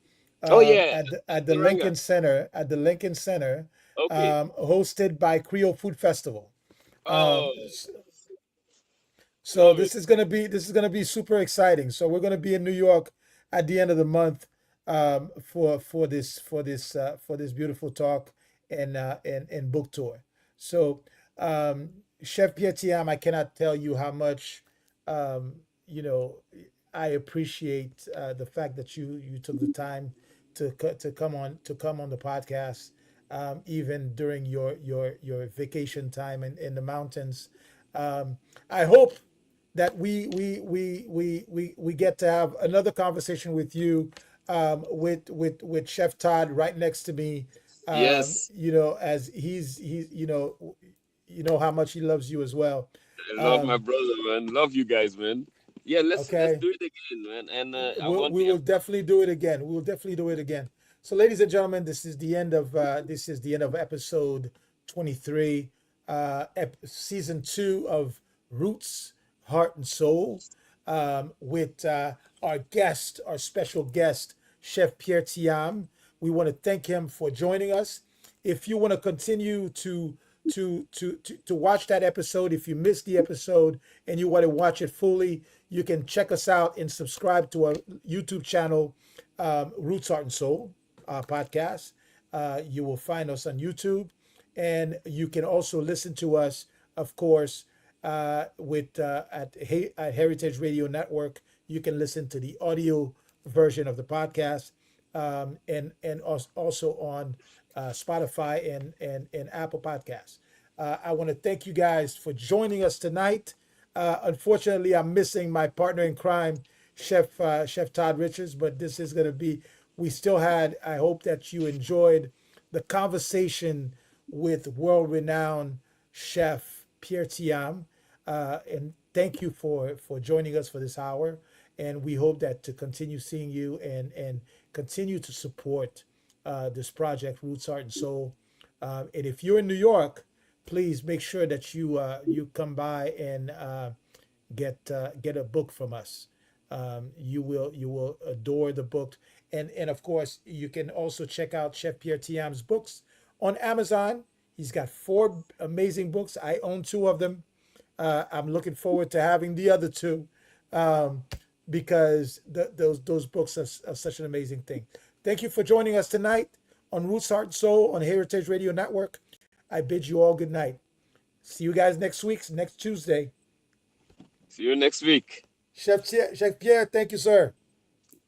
[SPEAKER 3] Oh yeah,
[SPEAKER 1] at the
[SPEAKER 3] Teranga.
[SPEAKER 1] Lincoln Center,
[SPEAKER 3] Okay.
[SPEAKER 1] hosted by Creole Food Festival. Um,
[SPEAKER 3] Oh,
[SPEAKER 1] so
[SPEAKER 3] love it.
[SPEAKER 1] this is gonna be super exciting. So we're gonna be in New York at the end of the month for this beautiful talk and book tour. So Chef Pietiam, I cannot tell you how much um, you know I appreciate the fact that you took the time to come on the podcast, even during your vacation time in the mountains. I hope that we get to have another conversation with you with Chef Todd right next to me
[SPEAKER 3] Yes,
[SPEAKER 1] As he's you know how much he loves you as well.
[SPEAKER 3] I love my
[SPEAKER 1] Um,
[SPEAKER 3] brother, man. Love you guys, man. Yeah, let's
[SPEAKER 1] okay.
[SPEAKER 3] do it again, man. And I want
[SPEAKER 1] We
[SPEAKER 3] me.
[SPEAKER 1] will definitely do it again. We will definitely do it again. So, ladies and gentlemen, this is the end of episode 23, season 2 of Roots, Heart and Soul, with our guest, our special guest, Chef Pierre Thiam. We want to thank him for joining us. If you want to continue to watch that episode, if you missed the episode and you want to watch it fully, you can check us out and subscribe to our YouTube channel, Roots, Heart, and Soul podcast. You will find us on YouTube, and you can also listen to us, of course, with at Heritage Radio Network. You can listen to the audio version of the podcast, and also on Spotify and Apple Podcasts. I want to thank you guys for joining us tonight. Unfortunately, I'm missing my partner in crime, Chef Todd Richards, but this is going to be. We still had. I hope that you enjoyed the conversation with world-renowned chef Pierre Thiam, and thank you for joining us for this hour. And we hope that to continue seeing you and continue to support this project, Roots, Heart, and Soul. And if you're in New York, please make sure that you come by and get a book from us. You will adore the book, and of course you can also check out Chef Pierre Thiam's books on Amazon. He's got 4 amazing books. I own 2 of them. I'm looking forward to having the other 2, um, because those books are such an amazing thing. Thank you for joining us tonight on Roots, Heart, and Soul on Heritage Radio Network. I bid you all good night. See you guys next Tuesday.
[SPEAKER 3] See you next week.
[SPEAKER 1] Chef Pierre, thank you, sir.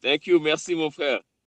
[SPEAKER 3] Thank you. Merci, mon frère.